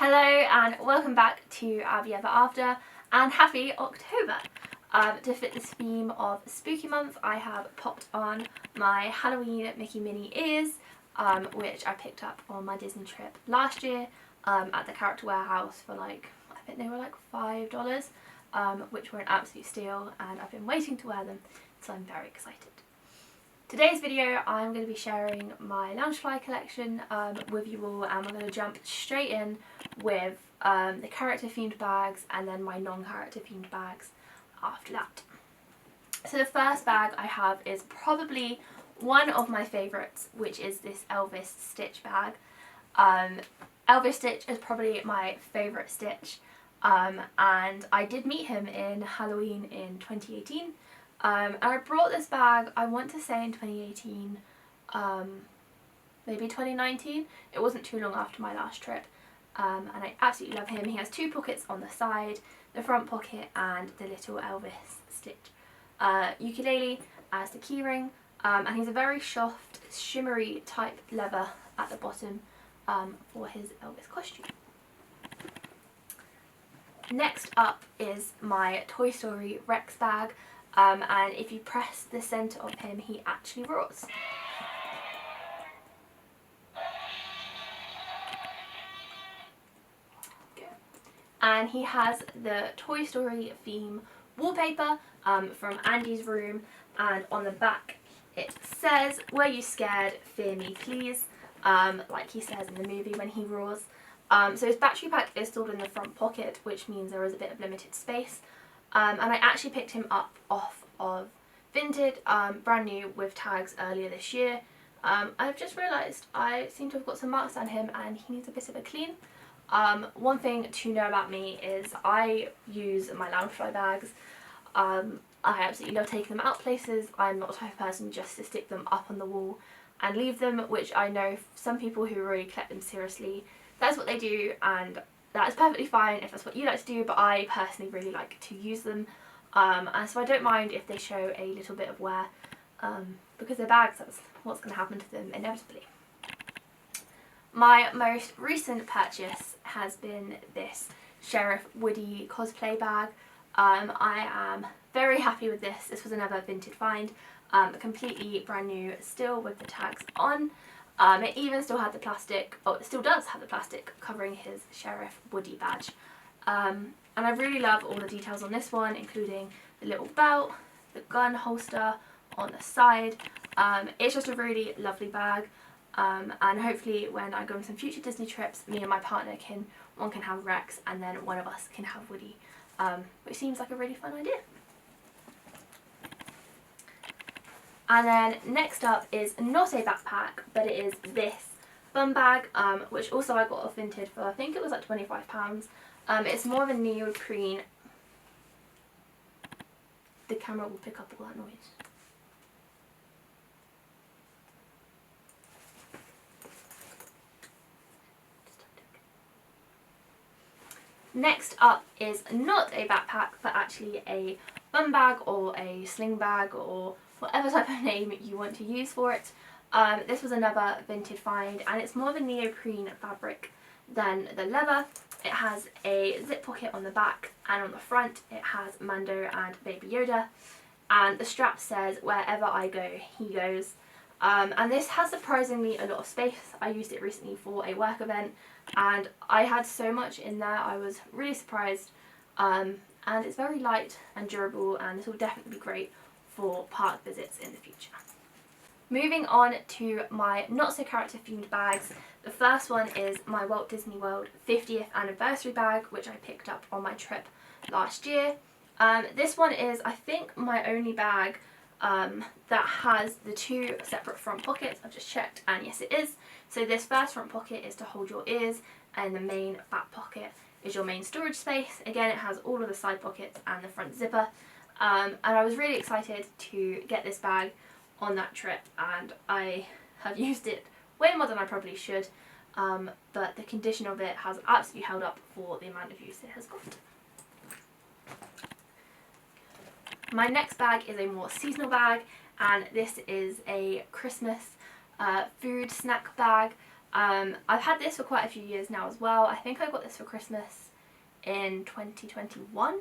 Hello and welcome back to Abby Ever After and happy October. To fit this theme of spooky month, I have popped on my Halloween Mickey Minnie ears, which I picked up on my Disney trip last year at the Character Warehouse for I think they were like $5, which were an absolute steal, and I've been waiting to wear them, so I'm very excited. Today's video I'm going to be sharing my Loungefly collection with you all, and we're going to jump straight in with the character themed bags and then my non-character themed bags after that. So the first bag I have is probably one of my favourites, which is this Elvis Stitch bag. Elvis Stitch is probably my favourite Stitch, and I did meet him in Halloween in 2018. And I brought this bag, I want to say in 2018, maybe 2019. It wasn't too long after my last trip, and I absolutely love him. He has two pockets on the side, the front pocket and the little Elvis Stitch ukulele as the keyring, and he's a very soft, shimmery type leather at the bottom for his Elvis costume. Next up is my Toy Story Rex bag. And if you press the centre of him, he actually roars. And he has the Toy Story theme wallpaper from Andy's room, and on the back it says, "Were you scared? Fear me please," like he says in the movie when he roars. So his battery pack is stored in the front pocket, which means there is a bit of limited space. And I actually picked him up off of Vinted, brand new with tags earlier this year. I've just realised I seem to have got some marks on him and he needs a bit of a clean. One thing to know about me is I use my Loungefly bags. I absolutely love taking them out places. I'm not the type of person just to stick them up on the wall and leave them, which I know some people who really collect them seriously, that's what they do, and that is perfectly fine if that's what you like to do, but I personally really like to use them, and so I don't mind if they show a little bit of wear, because they're bags, that's what's going to happen to them inevitably. My most recent purchase has been this Sheriff Woody cosplay bag. I am very happy with this. This was another Vinted find, completely brand new, still with the tags on. It even still had the plastic, oh, it still does have the plastic covering his Sheriff Woody badge. And I really love all the details on this one, including the little belt, the gun holster on the side. It's just a really lovely bag, and hopefully when I go on some future Disney trips, me and my partner one can have Rex and then one of us can have Woody, which seems like a really fun idea. And then next up is not a backpack, but it is this bum bag, which also I got off Vinted for, I think it was like £25. It's more of a neoprene. The camera will pick up all that noise. Next up is not a backpack, but actually a bum bag or a sling bag or whatever type of name you want to use for it. This was another Vinted find, and it's more of a neoprene fabric than the leather. It has a zip pocket on the back, and on the front it has Mando and Baby Yoda, and the strap says, "Wherever I go, he goes." And this has surprisingly a lot of space. I used it recently for a work event and I had so much in there. I was really surprised, and it's very light and durable, and this will definitely be great for park visits in the future. Moving on to my not so character themed bags. The first one is my Walt Disney World 50th anniversary bag, which I picked up on my trip last year. This one is, I think, my only bag that has the two separate front pockets. I've just checked, and yes it is. So this first front pocket is to hold your ears, and the main back pocket is your main storage space. Again, it has all of the side pockets and the front zipper. And I was really excited to get this bag on that trip, and I have used it way more than I probably should, but the condition of it has absolutely held up for the amount of use it has got. My next bag is a more seasonal bag, and this is a Christmas food snack bag. I've had this for quite a few years now as well. I think I got this for Christmas in 2021.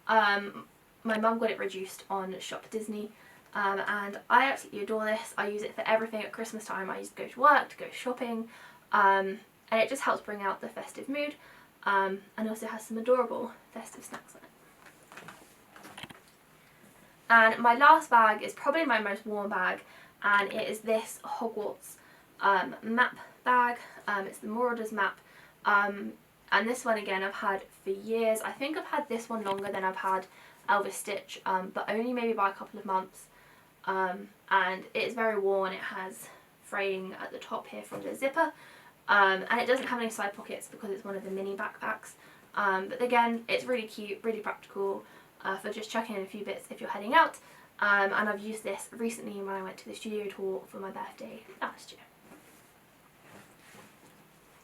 My mum got it reduced on Shop Disney, and I absolutely adore this. I use it for everything at Christmas time. I use it to go to work, to go shopping, and it just helps bring out the festive mood, and also has some adorable festive snacks on it. And my last bag is probably my most worn bag, and it is this Hogwarts map bag. It's the Marauders map, and this one again I've had for years. I think I've had this one longer than I've had Elvis Stitch, but only maybe by a couple of months, and it is very worn. It has fraying at the top here from the zipper, and it doesn't have any side pockets because it's one of the mini backpacks, but again it's really cute, really practical for just chucking in a few bits if you're heading out, and I've used this recently when I went to the studio tour for my birthday last year.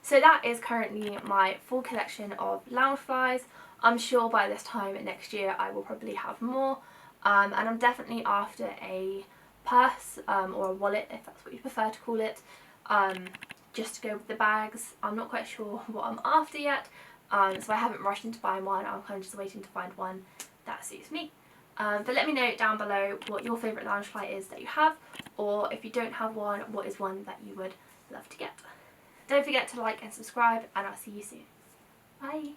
So that is currently my full collection of Loungeflies. I'm sure by this time next year I will probably have more, and I'm definitely after a purse or a wallet, if that's what you prefer to call it, just to go with the bags. I'm not quite sure what I'm after yet, so I haven't rushed into buying one. I'm kind of just waiting to find one that suits me. But let me know down below what your favourite Loungefly is that you have, or if you don't have one, what is one that you would love to get. Don't forget to like and subscribe, and I'll see you soon. Bye!